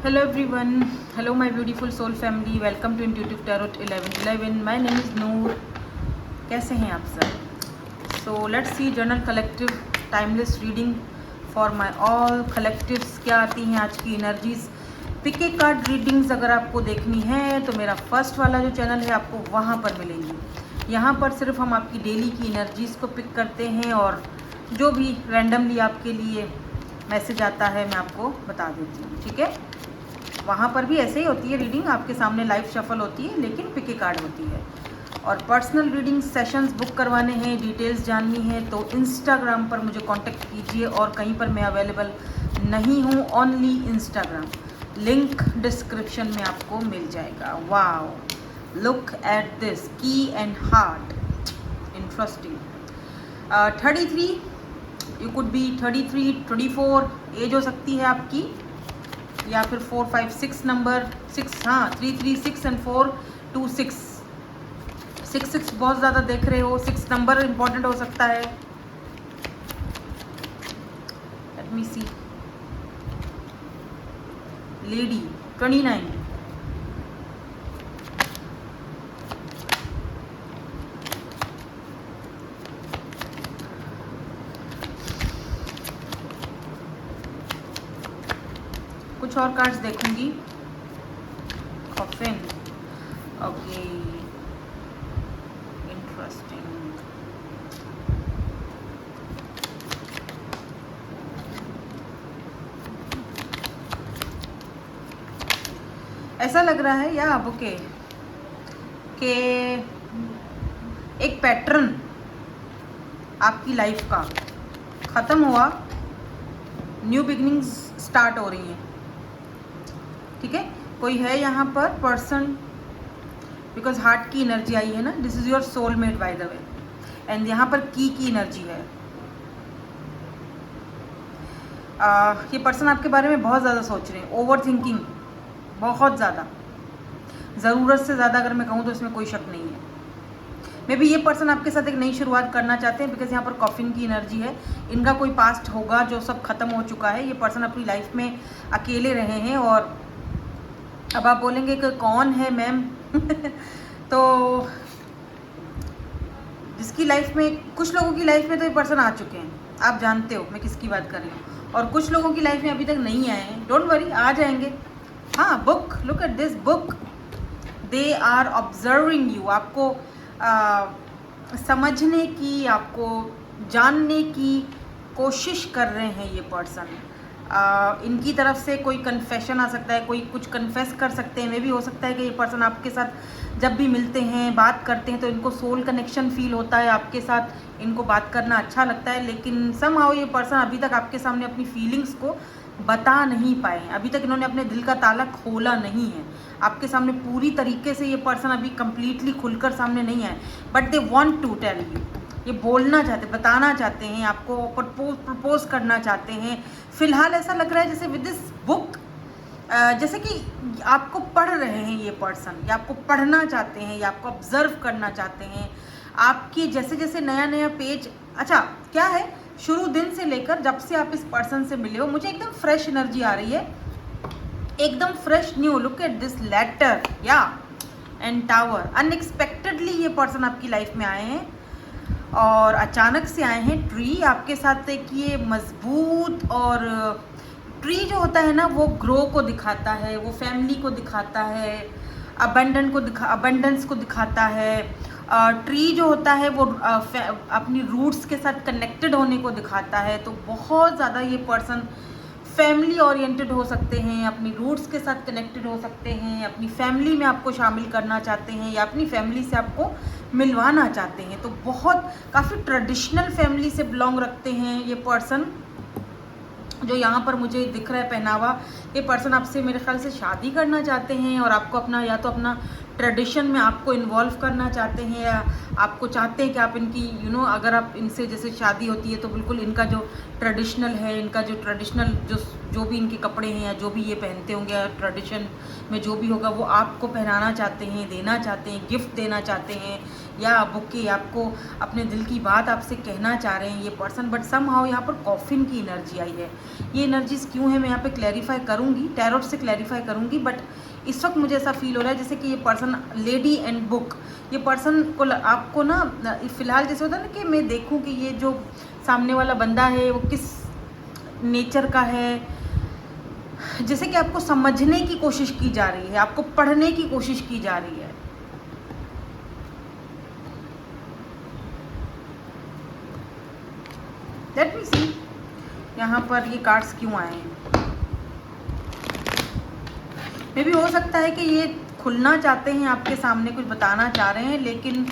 Hello everyone, hello my beautiful soul family, welcome to Intuitive Tarot 1111. My name is Noor. कैसे हैं आप सब? So let's see journal collective timeless reading for my all collectives. क्या आती हैं आज की energies? Pick a card readings अगर आपको देखनी है तो मेरा फर्स्ट वाला जो चैनल है आपको वहाँ पर मिलेंगी। यहाँ पर सिर्फ हम आपकी डेली की एनर्जीज़ को पिक करते हैं और जो भी रैंडमली आपके लिए मैसेज आता है मैं आपको बता देती हूँ, ठीक है। वहाँ पर भी ऐसे ही होती है रीडिंग, आपके सामने लाइव शफल होती है लेकिन पिक ए कार्ड होती है। और पर्सनल रीडिंग सेशंस बुक करवाने हैं, डिटेल्स जाननी है तो इंस्टाग्राम पर मुझे कांटेक्ट कीजिए और कहीं पर मैं अवेलेबल नहीं हूँ, ओनली इंस्टाग्राम। लिंक डिस्क्रिप्शन में आपको मिल जाएगा। Wow, look at this key and heart, interesting. 33, you could be 33, 24 age हो सकती है आपकी, या फिर 4, 5, 6 नंबर 6, हाँ 3, 3, 6 एंड 4, 2, 6, 6, 6 बहुत ज़्यादा देख रहे हो। 6 नंबर इम्पॉर्टेंट हो सकता है। लेट मी सी। लेडी 29, कुछ और कार्ड्स देखूंगी। Coffin, okay, interesting. ऐसा लग रहा है या ओके कि एक पैटर्न आपकी लाइफ का ख़त्म हुआ, न्यू बिगनिंग्स स्टार्ट हो रही हैं, ठीक है। कोई है यहाँ पर पर्सन, बिकॉज हार्ट की एनर्जी आई है ना, this is your soulmate by the way, and यहाँ पर की एनर्जी है। ये पर्सन आपके बारे में बहुत ज़्यादा सोच रहे हैं, ओवर थिंकिंग बहुत ज़्यादा, ज़रूरत से ज़्यादा अगर मैं कहूँ तो इसमें कोई शक नहीं है। मे बी ये पर्सन आपके साथ एक नई शुरुआत करना चाहते हैं, बिकॉज यहाँ पर कॉफिन की एनर्जी है। इनका कोई पास्ट होगा जो सब खत्म हो चुका है। ये पर्सन अपनी लाइफ में अकेले रहे हैं और अब आप बोलेंगे कि कौन है मैम तो जिसकी लाइफ में, कुछ लोगों की लाइफ में तो ये पर्सन आ चुके हैं, आप जानते हो मैं किसकी बात कर रही हूँ, और कुछ लोगों की लाइफ में अभी तक नहीं आए हैं। डोंट वरी, आ जाएंगे। हाँ, book, look at this book, they are observing you. आपको समझने की, आपको जानने की कोशिश कर रहे हैं ये पर्सन। इनकी तरफ से कोई कन्फेशन आ सकता है, कोई कुछ कन्फेस कर सकते हैं। मे भी हो सकता है कि ये पर्सन आपके साथ जब भी मिलते हैं, बात करते हैं तो इनको सोल कनेक्शन फील होता है आपके साथ, इनको बात करना अच्छा लगता है, लेकिन समहाउ ये पर्सन अभी तक आपके सामने अपनी फीलिंग्स को बता नहीं पाए हैं। अभी तक इन्होंने अपने दिल का ताला खोला नहीं है आपके सामने पूरी तरीके से। ये पर्सन अभी कम्प्लीटली खुलकर सामने नहीं आए, but they want to tell you. ये बोलना चाहते, बताना चाहते हैं आपको, प्रपोज करना चाहते हैं। फिलहाल ऐसा लग रहा है जैसे विद दिस बुक, जैसे कि आपको पढ़ रहे हैं ये पर्सन, या आपको पढ़ना चाहते हैं, या आपको ऑब्जर्व करना चाहते हैं। आपकी जैसे जैसे नया नया पेज, अच्छा क्या है, शुरू दिन से लेकर जब से आप इस पर्सन से मिले हो, मुझे एकदम फ्रेश एनर्जी आ रही है, एकदम fresh new. Look at this letter, या एंड टावर। अनएक्सपेक्टेडली ये पर्सन आपकी लाइफ में आए हैं और अचानक से आए हैं। ट्री आपके साथ एक ये मजबूत, और ट्री जो होता है ना वो ग्रो को दिखाता है, वो फैमिली को दिखाता है, अबंडेंस को दिखाता है। ट्री जो होता है वो अपनी रूट्स के साथ कनेक्टेड होने को दिखाता है। तो बहुत ज़्यादा ये पर्सन फैमिली ओरिएंटेड हो सकते हैं, अपनी रूट्स के साथ कनेक्टेड हो सकते हैं, अपनी फैमिली में आपको शामिल करना चाहते हैं, या अपनी फैमिली से आपको मिलवाना चाहते हैं। तो बहुत काफ़ी ट्रेडिशनल फैमिली से बिलोंग रखते हैं ये पर्सन। जो यहाँ पर मुझे दिख रहा है पहनावा, ये पर्सन आपसे मेरे ख्याल से शादी करना चाहते हैं और आपको अपना, या तो अपना ट्रेडिशन में आपको इन्वॉल्व करना चाहते हैं, या आपको चाहते हैं कि आप इनकी अगर आप इनसे जैसे शादी होती है तो बिल्कुल इनका जो ट्रेडिशनल है, इनका जो ट्रेडिशनल जो भी इनके कपड़े हैं या जो भी ये पहनते होंगे या ट्रेडिशन में जो भी होगा वो आपको पहनाना चाहते हैं, देना चाहते हैं, गिफ्ट देना चाहते हैं, या बुके आपको अपने दिल की बात आपसे कहना चाह रहे हैं ये पर्सन। बट समहाउ यहाँ पर कॉफिन की एनर्जी आई है। ये एनर्जीज क्यों है मैं यहाँ पे क्लैरिफाई करूँगी, टैरोट से क्लैरिफाई करूँगी। बट इस वक्त मुझे ऐसा फील हो रहा है जैसे कि ये पर्सन लेडी एंड बुक, ये पर्सन को आपको ना फ़िलहाल जैसे होता है ना कि मैं देखूँ कि ये जो सामने वाला बंदा है वो किस नेचर का है, जैसे कि आपको समझने की कोशिश की जा रही है, आपको पढ़ने की कोशिश की जा रही है। लेट मी सी यहाँ पर ये कार्ड्स क्यों आए हैं। मे भी हो सकता है कि ये खुलना चाहते हैं, आपके सामने कुछ बताना चाह रहे हैं, लेकिन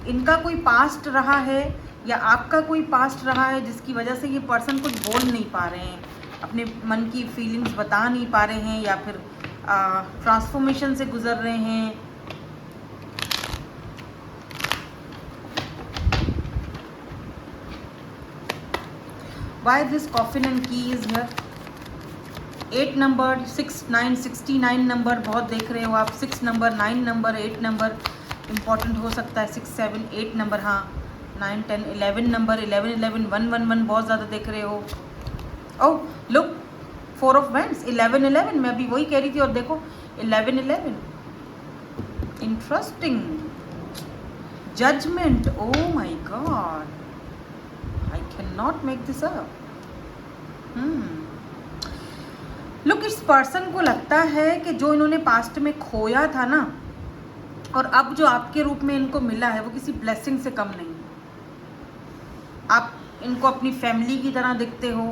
इनका कोई पास्ट रहा है या आपका कोई पास्ट रहा है जिसकी वजह से ये पर्सन कुछ बोल नहीं पा रहे हैं, अपने मन की फीलिंग्स बता नहीं पा रहे हैं, या फिर ट्रांसफॉर्मेशन से गुजर रहे हैं। Why this coffin and key is here? 8 number, 6, 9, 69 number बहुत देख रहे हो आप। 6 नंबर, 9 नंबर, 8 नंबर इम्पॉर्टेंट हो सकता है। 6, 7, 8 नंबर, हाँ 9, 10, 11 नंबर, 11, 11, 1, 1, 1 बहुत ज़्यादा देख रहे हो। ओह लुक 4 ऑफ वैंड्स, 11, 11 मैं अभी वही कह रही थी। और देखो 11, 11 interesting. Judgement, oh my god, I cannot make this up. Look, इस पर्सन को लगता है कि जो इन्होंने पास्ट में खोया था ना, और अब जो आपके रूप में इनको मिला है वो किसी ब्लेसिंग से कम नहीं। आप इनको अपनी फैमिली की तरह दिखते हो,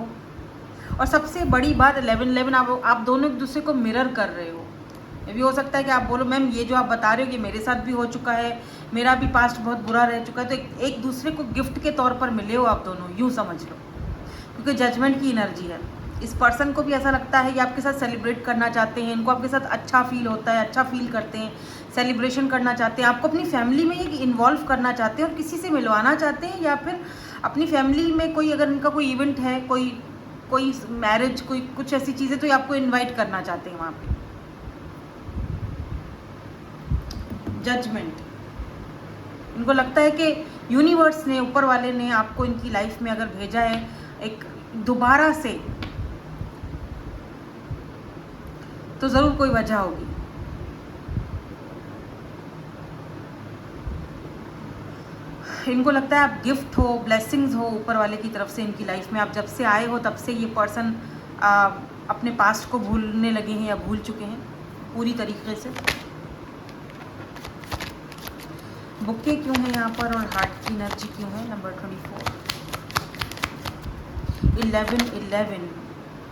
और सबसे बड़ी बात 11, 11 आप दोनों एक दूसरे को मिरर कर रहे हो। ये भी हो सकता है कि आप बोलो मैम ये जो आप बता रहे हो कि मेरे साथ भी हो चुका है, मेरा भी पास्ट बहुत बुरा रह चुका है, तो एक दूसरे को गिफ्ट के तौर पर मिले हो आप दोनों, यूँ समझ लो, क्योंकि जजमेंट की एनर्जी है। इस पर्सन को भी ऐसा लगता है कि आपके साथ सेलिब्रेट करना चाहते हैं, इनको आपके साथ अच्छा फील होता है, अच्छा फील करते हैं, सेलिब्रेशन करना चाहते हैं, आपको अपनी फैमिली में ये इन्वॉल्व करना चाहते हैं और किसी से मिलवाना चाहते हैं, या फिर अपनी फैमिली में कोई अगर इनका कोई इवेंट है, कोई मैरिज, कोई कुछ ऐसी चीज़ें, तो ये आपको इन्वाइट करना चाहते हैं वहाँ पर। जजमेंट, इनको लगता है कि यूनिवर्स ने, ऊपर वाले ने आपको इनकी लाइफ में अगर भेजा है एक दोबारा से, तो ज़रूर कोई वजह होगी। इनको लगता है आप गिफ्ट हो, ब्लेसिंग्स हो ऊपर वाले की तरफ से इनकी लाइफ में। आप जब से आए हो तब से ये पर्सन अपने पास्ट को भूलने लगे हैं या भूल चुके हैं पूरी तरीके से। बुके क्यों है यहाँ पर, और हार्ट की एनर्जी क्यों है। Number 24, 11, 11,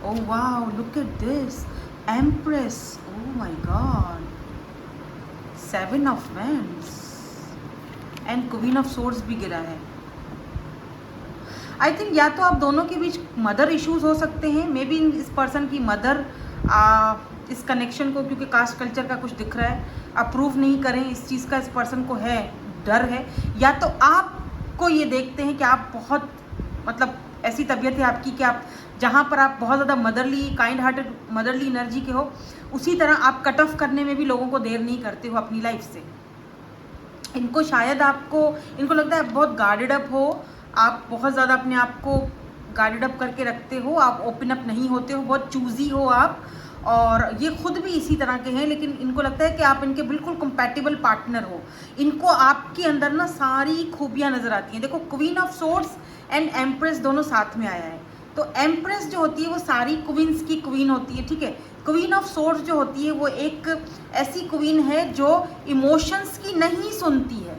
oh wow, look at this, empress, oh my God, 7 of wands and queen of swords भी गिरा है। आई थिंक या तो आप दोनों के बीच मदर इश्यूज हो सकते हैं, मे बी इस पर्सन की मदर इस कनेक्शन को, क्योंकि कास्ट कल्चर का कुछ दिख रहा है, अप्रूव नहीं करें इस चीज़ का, इस पर्सन को है डर है। या तो आपको ये देखते हैं कि आप बहुत, मतलब ऐसी तबीयत है आपकी कि आप जहाँ पर आप बहुत ज़्यादा motherly, kind hearted, motherly energy के हो, उसी तरह आप कट ऑफ करने में भी लोगों को देर नहीं करते हो अपनी लाइफ से। इनको शायद इनको लगता है आप बहुत गार्डेड अप हो, आप बहुत ज़्यादा अपने आप को गार्डेड अप करके रखते हो, आप ओपन अप नहीं होते हो, बहुत चूज़ी हो आप, और ये खुद भी इसी तरह के हैं। लेकिन इनको लगता है कि आप इनके बिल्कुल कंपैटिबल पार्टनर हो। इनको आपके अंदर ना सारी खूबियाँ नज़र आती हैं। देखो queen of swords and empress दोनों साथ में आया है, तो एम्प्रेस जो होती है वो सारी क्वींस की क्वीन होती है, ठीक है। क्वीन ऑफ सोर्ड्स जो होती है वो एक ऐसी क्वीन है जो इमोशंस की नहीं सुनती है,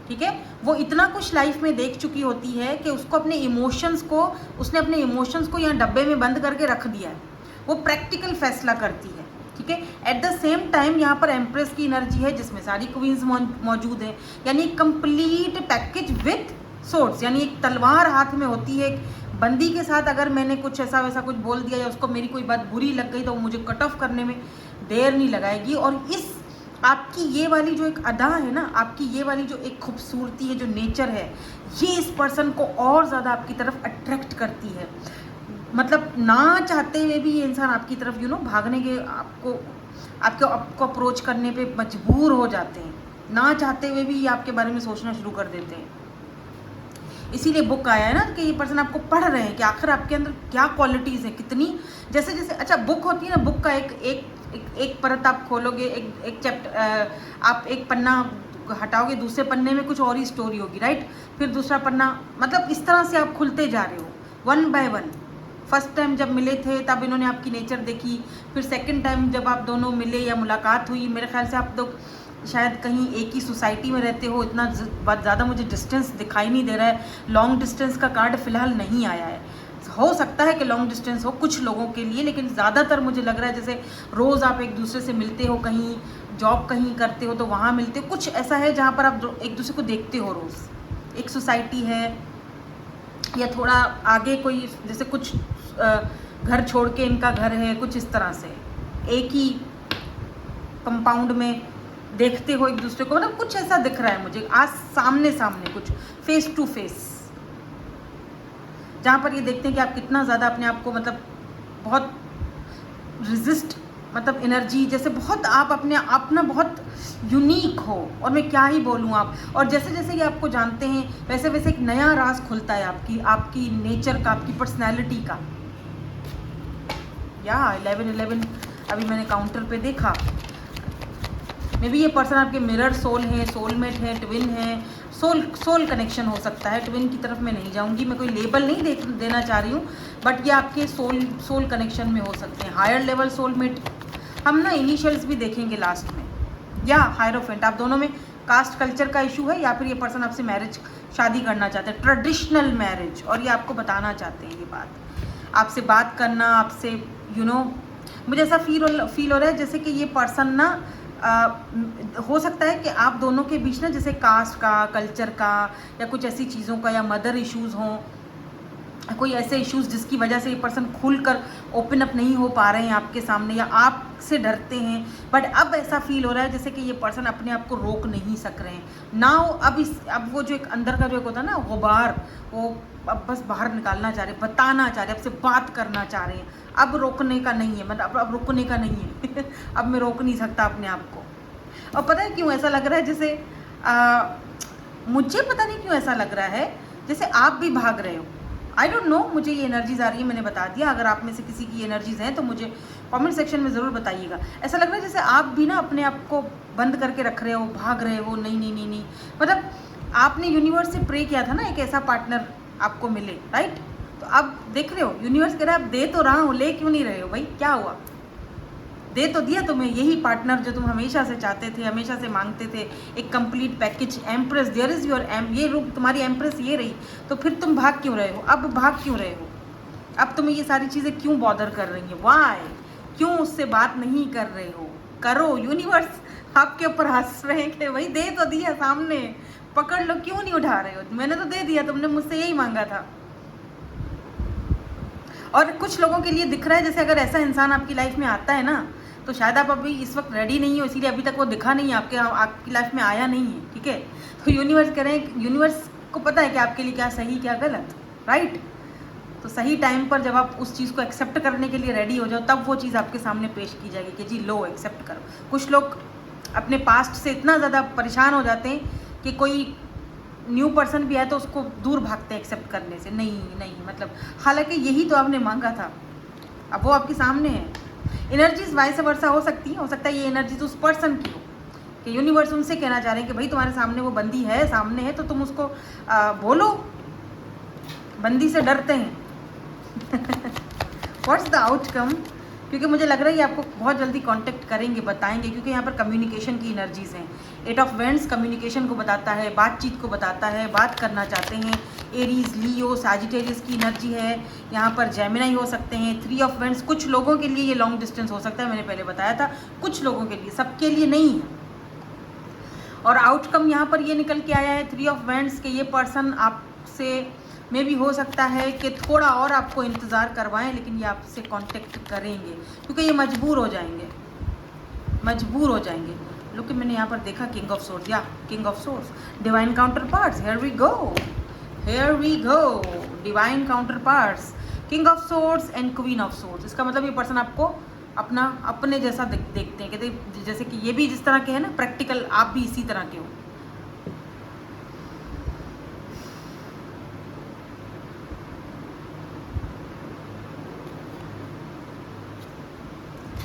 ठीक है। वो इतना कुछ लाइफ में देख चुकी होती है कि उसने अपने इमोशंस को यहाँ डब्बे में बंद करके रख दिया है। वो प्रैक्टिकल फैसला करती है, ठीक है। एट द सेम टाइम यहाँ पर एम्प्रेस की एनर्जी है जिसमें सारी क्वींस मौजूद है, यानी कंप्लीट पैकेज विथ सोर्ड्स, यानी एक तलवार हाथ में होती है। एक बंदी के साथ अगर मैंने कुछ ऐसा वैसा कुछ बोल दिया या उसको मेरी कोई बात बुरी लग गई तो वो मुझे कट ऑफ करने में देर नहीं लगाएगी। और इस आपकी ये वाली जो एक अदा है ना, आपकी ये वाली जो एक खूबसूरती है, जो नेचर है, ये इस पर्सन को और ज़्यादा आपकी तरफ अट्रैक्ट करती है। मतलब ना चाहते हुए भी ये इंसान आपकी तरफ भागने के आपको अप्रोच करने पे मजबूर हो जाते हैं। ना चाहते हुए भी ये आपके बारे में सोचना शुरू कर देते हैं। इसीलिए बुक आया है ना कि ये पर्सन आपको पढ़ रहे हैं कि आखिर आपके अंदर क्या क्वालिटीज़ हैं, कितनी जैसे जैसे अच्छा बुक होती है ना, बुक का एक परत आप खोलोगे, एक चैप्टर आप एक पन्ना हटाओगे, दूसरे पन्ने में कुछ और ही स्टोरी होगी, राइट। फिर दूसरा पन्ना, मतलब इस तरह से आप खुलते जा रहे हो one by one. First time जब मिले थे तब इन्होंने आपकी नेचर देखी, फिर सेकंड टाइम जब आप दोनों मिले या मुलाकात हुई, मेरे ख्याल से आप तो शायद कहीं एक ही सोसाइटी में रहते हो, इतना ज़्यादा मुझे डिस्टेंस दिखाई नहीं दे रहा है। लॉन्ग डिस्टेंस का कार्ड फ़िलहाल नहीं आया है, हो सकता है कि लॉन्ग डिस्टेंस हो कुछ लोगों के लिए, लेकिन ज़्यादातर मुझे लग रहा है जैसे रोज़ आप एक दूसरे से मिलते हो, कहीं जॉब कहीं करते हो तो वहाँ मिलते हो, कुछ ऐसा है जहाँ पर आप एक दूसरे को देखते हो रोज़। एक सोसाइटी है या थोड़ा आगे कोई जैसे कुछ घर छोड़ के इनका घर है, कुछ इस तरह से एक ही कंपाउंड में देखते हो एक दूसरे को, मतलब कुछ ऐसा दिख रहा है मुझे आज सामने सामने, कुछ फेस टू फेस, जहाँ पर ये देखते हैं कि आप कितना ज़्यादा अपने आप को मतलब बहुत रिजिस्ट, मतलब एनर्जी जैसे बहुत आप अपने आप ना बहुत यूनिक हो, और मैं क्या ही बोलूँ आप। और जैसे जैसे ये आपको जानते हैं वैसे वैसे एक नया राज खुलता है आपकी नेचर का, आपकी पर्सनैलिटी का। या 11 अभी मैंने काउंटर पे देखा, मे बी ये पर्सन आपके मिरर सोल है, सोलमेट है, ट्विन है, सोल कनेक्शन हो सकता है। ट्विन की तरफ मैं नहीं जाऊंगी, मैं कोई लेबल नहीं देना चाह रही हूँ, बट ये आपके सोल कनेक्शन में हो सकते हैं। हायर लेवल सोलमेट हम ना इनिशियल्स भी देखेंगे लास्ट में, या हायरोफेंट। आप दोनों में कास्ट कल्चर का इशू है, या फिर ये पर्सन आपसे मैरिज शादी करना चाहते हैं, ट्रेडिशनल मैरिज, और ये आपको बताना चाहते हैं ये बात, आपसे बात करना, आपसे मुझे ऐसा फील हो रहा है जैसे कि ये पर्सन ना हो सकता है कि आप दोनों के बीच ना जैसे कास्ट का, कल्चर का, या कुछ ऐसी चीज़ों का, या मदर इश्यूज़ हों, कोई ऐसे इश्यूज़ जिसकी वजह से ये पर्सन खुलकर ओपन अप नहीं हो पा रहे हैं आपके सामने, या आपसे डरते हैं। बट अब ऐसा फील हो रहा है जैसे कि ये पर्सन अपने आप को रोक नहीं सक रहे हैं ना। अब वो जो एक अंदर का जो एक होता है ना गुबार, वो अब बस बाहर निकालना चाह रहे, बताना चाह रहे, आपसे बात करना चाह रहे हैं। अब रोकने का नहीं है, मतलब अब रुकने का नहीं है अब मैं रोक नहीं सकता अपने आप को। और पता है क्यों ऐसा लग रहा है, जैसे मुझे पता नहीं क्यों ऐसा लग रहा है जैसे आप भी भाग रहे हो। आई डोंट नो, मुझे ये एनर्जीज आ रही है, मैंने बता दिया। अगर आप में से किसी की एनर्जीज हैं तो मुझे कमेंट सेक्शन में ज़रूर बताइएगा। ऐसा लग रहा है जैसे आप भी ना अपने आप को बंद करके रख रहे हो, भाग रहे हो, नहीं, मतलब आपने यूनिवर्स से प्रे किया था ना एक ऐसा पार्टनर आपको मिले, राइट। तो अब देख रहे हो यूनिवर्स कह रहा है आप दे तो रहा हूँ, ले क्यों नहीं रहे हो भाई, क्या हुआ, दे तो दिया तुम्हें यही पार्टनर जो तुम हमेशा से चाहते थे, हमेशा से मांगते थे, एक complete package. Empress, there is your ये रूप तुम्हारी एम्प्रेस ये रही, तो फिर तुम भाग क्यों रहे हो, अब भाग क्यों रहे हो, अब तुम्हें ये सारी चीज़ें क्यों बॉदर कर रही हैं, वाई, क्यों उससे बात नहीं कर रहे हो, करो। यूनिवर्स आपके ऊपर हंस रहे हैं कि भाई दे तो दिया सामने, पकड़ लो, क्यों नहीं उठा रहे हो, मैंने तो दे दिया, तुमने मुझसे यही मांगा था। और कुछ लोगों के लिए दिख रहा है जैसे अगर ऐसा इंसान आपकी लाइफ में आता है ना, तो शायद आप अभी इस वक्त रेडी नहीं हो, इसीलिए अभी तक वो दिखा नहीं है, आपकी लाइफ में आया नहीं है, ठीक है। तो यूनिवर्स कह रहे हैं, यूनिवर्स को पता है कि आपके लिए क्या सही क्या गलत, राइट। तो सही टाइम पर जब आप उस चीज़ को एक्सेप्ट करने के लिए रेडी हो जाओ, तब वो चीज़ आपके सामने पेश की जाएगी कि जी लो, एक्सेप्ट करो। कुछ लोग अपने पास्ट से इतना ज़्यादा परेशान हो जाते हैं कि कोई न्यू पर्सन भी है तो उसको दूर भागते हैं एक्सेप्ट करने से, नहीं, मतलब हालांकि यही तो आपने मांगा था, अब वो आपके सामने है। एनर्जीज वाइस वर्सा हो सकता है ये एनर्जीज उस पर्सन की हो, कि यूनिवर्स उनसे कहना चाह रहे हैं कि भाई तुम्हारे सामने वो बंदी है, सामने है, तो तुम उसको बोलो, बंदी से डरते हैं व्हाट्स द आउटकम, क्योंकि मुझे लग रहा है ये आपको बहुत जल्दी कांटेक्ट करेंगे, बताएंगे, क्योंकि यहाँ पर कम्युनिकेशन की एनर्जीज हैं। 8 ऑफ वेंड्स कम्युनिकेशन को बताता है, बातचीत को बताता है, बात करना चाहते हैं। एरीज, लियो, सैजिटेरियस की एनर्जी है, यहाँ पर जेमिनाई हो सकते हैं। 3 ऑफ वेंड्स, कुछ लोगों के लिए ये लॉन्ग डिस्टेंस हो सकता है, मैंने पहले बताया था, कुछ लोगों के लिए, सबके लिए नहीं है। और आउटकम यहाँ पर ये निकल के आया है 3 ऑफ वेंड्स के ये पर्सन आपसे में भी हो सकता है कि थोड़ा और आपको इंतज़ार करवाएं, लेकिन ये आपसे कांटेक्ट करेंगे क्योंकि ये मजबूर हो जाएंगे। लुक मैंने यहाँ पर देखा किंग ऑफ सोर्ड्स, या king of swords, divine counter parts, here we go, divine counter parts, king of swords and queen of swords. इसका मतलब ये पर्सन आपको अपना अपने जैसा देखते हैं, कहते जैसे कि ये भी जिस तरह के हैं ना प्रैक्टिकल, आप भी इसी तरह के हो।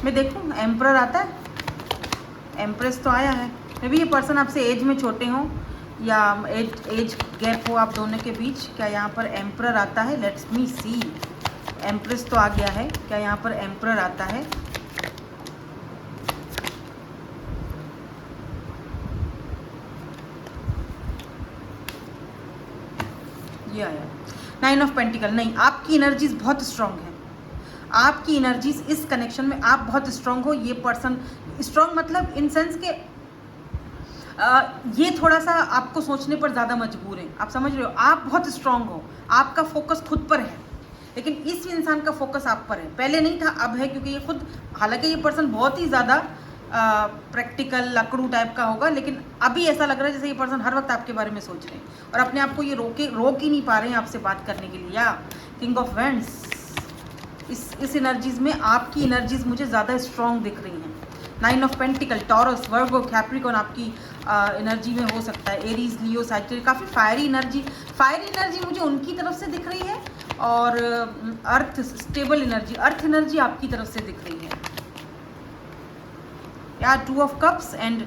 मैं देखूं एम्परर आता है, एम्प्रेस तो आया है। मे बी ये पर्सन आपसे एज में छोटे हों या एज गैप हो आप दोनों के बीच। क्या यहाँ पर एम्परर आता है? Let's me C. एम्प्रेस तो आ गया है, क्या यहाँ पर एम्परर आता है? ये आया 9 ऑफ पेंटिकल। नहीं, आपकी एनर्जीज बहुत स्ट्रांग है, आपकी एनर्जीज इस कनेक्शन में आप बहुत स्ट्रांग हो। ये पर्सन स्ट्रांग मतलब इन सेंस के ये थोड़ा सा आपको सोचने पर ज़्यादा मजबूर है, आप समझ रहे हो? आप बहुत स्ट्रांग हो, आपका फोकस खुद पर है, लेकिन इस इंसान का फोकस आप पर है। पहले नहीं था, अब है, क्योंकि ये खुद, हालांकि ये पर्सन बहुत ही ज़्यादा प्रैक्टिकल लकड़ू टाइप का होगा, लेकिन अभी ऐसा लग रहा है जैसे ये पर्सन हर वक्त आपके बारे में सोच रहे हैं और अपने आप को ये रोक ही नहीं पा रहे हैं आपसे बात करने के लिए। या किंग ऑफ वेंड्स, इस एनर्जीज में आपकी एनर्जीज मुझे ज़्यादा स्ट्रांग दिख रही हैं। 9 of pentacle, Taurus, Virgo, Capricorn आपकी एनर्जी में हो सकता है। एरीज, लियो, सैजिटेरियस, काफ़ी फायरी एनर्जी मुझे उनकी तरफ से दिख रही है। और earth, stable energy, earth energy आपकी तरफ से दिख रही है। या 2 of cups and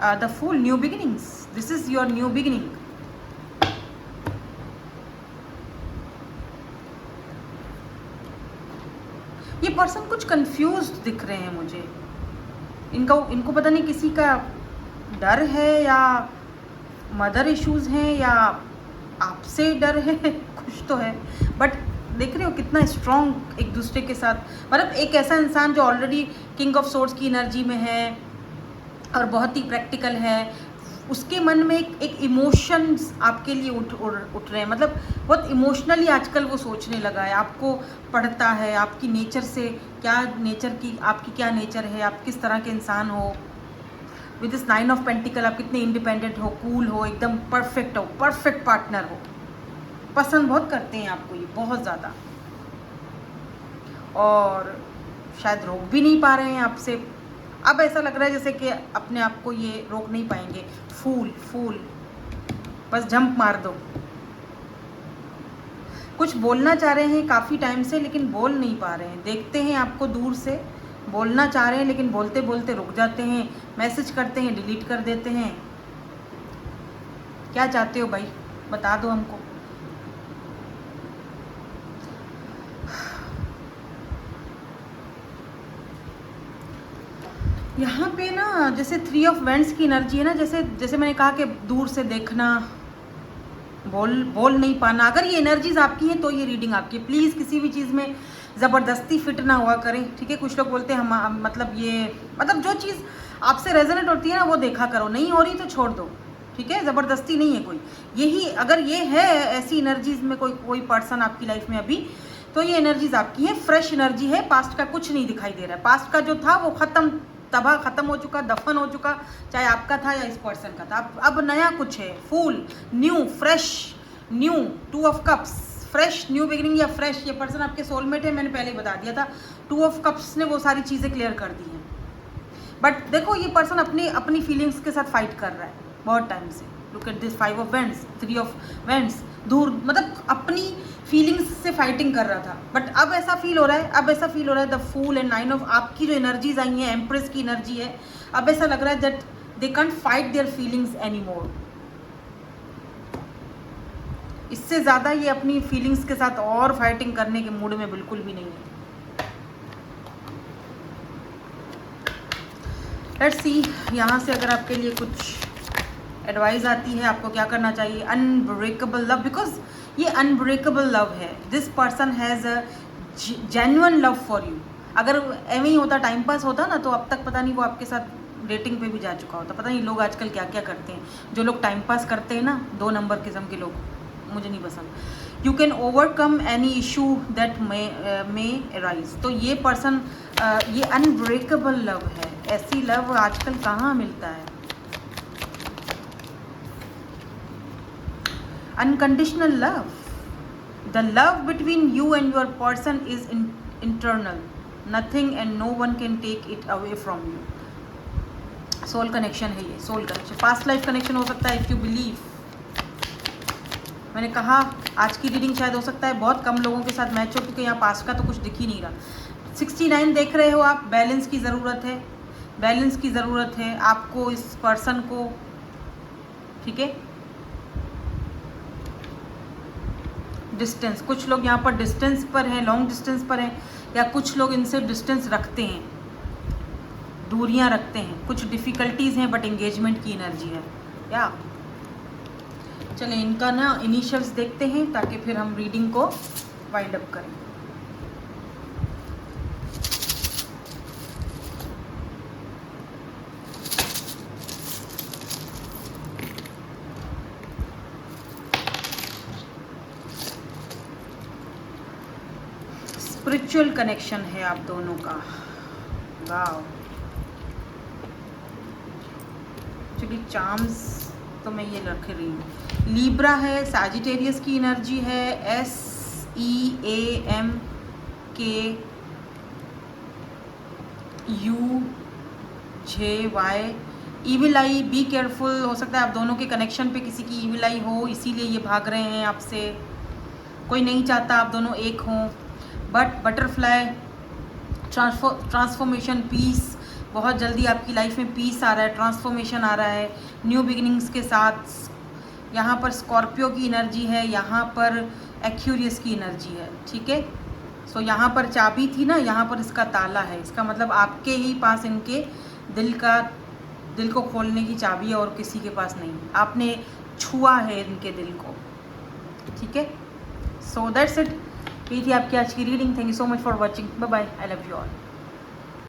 the fool, new beginnings, this is your new beginning. ये पर्सन कुछ कंफ्यूज्ड दिख रहे हैं मुझे, इनको पता नहीं किसी का डर है या मदर इश्यूज हैं या आपसे डर है कुछ तो है, बट देख रहे हो कितना स्ट्रॉन्ग एक दूसरे के साथ। मतलब एक ऐसा इंसान जो ऑलरेडी किंग ऑफ सोर्ड्स की एनर्जी में है और बहुत ही प्रैक्टिकल है, उसके मन में एक इमोशंस आपके लिए उठ रहे हैं। मतलब बहुत इमोशनली आजकल वो सोचने लगा है, आपको पढ़ता है, आपकी नेचर से क्या नेचर की, आपकी क्या नेचर है, आप किस तरह के इंसान हो। विद दिस 9 ऑफ पेंटिकल आप कितने इंडिपेंडेंट हो, कूल हो, एकदम परफेक्ट हो, परफेक्ट पार्टनर हो। पसंद बहुत करते हैं आपको ये, बहुत ज़्यादा, और शायद रोक भी नहीं पा रहे हैं आपसे। अब ऐसा लग रहा है जैसे कि अपने आप को ये रोक नहीं पाएंगे। फूल, बस जंप मार दो। कुछ बोलना चाह रहे हैं काफ़ी टाइम से, लेकिन बोल नहीं पा रहे हैं। देखते हैं आपको दूर से, बोलना चाह रहे हैं लेकिन बोलते बोलते रुक जाते हैं, मैसेज करते हैं, डिलीट कर देते हैं। क्या चाहते हो भाई, बता दो हमको। यहाँ पे ना जैसे 3 ऑफ वेंड्स की एनर्जी है ना, जैसे मैंने कहा कि दूर से देखना, बोल नहीं पाना। अगर ये एनर्जीज आपकी हैं तो ये रीडिंग आपकी है। प्लीज़ किसी भी चीज़ में ज़बरदस्ती फिट ना हुआ करें, ठीक है? कुछ लोग बोलते हैं हम मतलब जो चीज़ आपसे रेजोनेट होती है ना वो देखा करो, नहीं हो रही तो छोड़ दो, ठीक है? ज़बरदस्ती नहीं है कोई। यही अगर ये है ऐसी एनर्जीज में कोई पर्सन आपकी लाइफ में अभी, तो ये एनर्जीज आपकी है, फ्रेश एनर्जी है। पास्ट का कुछ नहीं दिखाई दे रहा है। पास्ट का जो था वो ख़त्म हो चुका, दफन हो चुका, चाहे आपका था या इस पर्सन का था। अब नया कुछ है, full new, fresh new. 2 of cups, fresh new beginning या फ्रेश। ये पर्सन आपके सोलमेट है, मैंने पहले ही बता दिया था। 2 ऑफ कप्स ने वो सारी चीज़ें क्लियर कर दी हैं। बट देखो ये पर्सन अपनी फीलिंग्स के साथ फाइट कर रहा है बहुत टाइम से। Look at this 5 of vends, 3 of vends, दूर, मतलब अपनी फीलिंग्स से फाइटिंग कर रहा था। बट अब ऐसा फील हो रहा है, द फूल एंड 9 ऑफ, आपकी जो एनर्जीज आई हैं, एम्प्रेस की एनर्जी है, अब ऐसा लग रहा है that they can't fight their feelings any more. इससे ज़्यादा ये अपनी फीलिंग्स के साथ और फाइटिंग करने के मूड में बिल्कुल भी नहीं है। लेट्स सी यहाँ से अगर आपके लिए कुछ एडवाइस आती है, आपको क्या करना चाहिए। अनब्रेकेबल लव, बिकॉज ये अनब्रेकेबल लव है। This person has a genuine love for you. अगर एवं ही होता, टाइम पास होता ना, तो अब तक पता नहीं वो आपके साथ डेटिंग पे भी जा चुका होता। पता नहीं लोग आजकल क्या क्या करते हैं। जो लोग टाइम पास करते हैं ना, 2 नंबर किस्म के लोग, मुझे नहीं पसंद। You can overcome any issue that may arise. तो ये पर्सन, ये अनब्रेकेबल लव है। ऐसी लव आजकल कहाँ मिलता है। Unconditional love, the love between you and your person is internal, nothing and no one can take it away from you. Soul connection है ये, soul connection, past life connection हो सकता है इफ़ यू बिलीव। मैंने कहा आज की reading शायद हो सकता है बहुत कम लोगों के साथ मैच हो, क्योंकि यहाँ पास्ट का तो कुछ दिख ही नहीं रहा। 69 देख रहे हो आप, बैलेंस की ज़रूरत है, बैलेंस की ज़रूरत है आपको इस पर्सन को, ठीक है। डिस्टेंस, कुछ लोग यहाँ पर डिस्टेंस पर हैं, लॉन्ग डिस्टेंस पर हैं, या कुछ लोग इनसे डिस्टेंस रखते हैं, दूरियां रखते हैं, कुछ डिफ़िकल्टीज़ हैं, बट एंगेजमेंट की एनर्जी है। या चलें इनका ना इनिशियल्स देखते हैं ताकि फिर हम रीडिंग को वाइंड अप करें। स्पिरिचुअल कनेक्शन है आप दोनों का, वाव। एक्चुअली चार्म्स तो मैं ये रख रही हूँ। लीब्रा है, सैजिटेरियस की एनर्जी है, SEAMKUJY, evil I, be careful. हो सकता है आप दोनों के कनेक्शन पे किसी की ईविल आई हो, इसीलिए ये भाग रहे हैं आपसे। कोई नहीं चाहता आप दोनों एक हों, बट बटरफ्लाई, ट्रांसफॉर्मेशन, पीस, बहुत जल्दी आपकी लाइफ में पीस आ रहा है, ट्रांसफॉर्मेशन आ रहा है न्यू बिगिनिंग्स के साथ। यहाँ पर स्कॉर्पियो की एनर्जी है, यहाँ पर एक्यूरियस की एनर्जी है, ठीक है। सो यहाँ पर चाबी थी ना, यहाँ पर इसका ताला है, इसका मतलब आपके ही पास इनके दिल को खोलने की चाबी है और किसी के पास नहीं। आपने छुआ है इनके दिल को, ठीक है। सो दैट्स इट, ये थी आपकी आज की reading. Thank you so much for watching, bye bye, I love you all.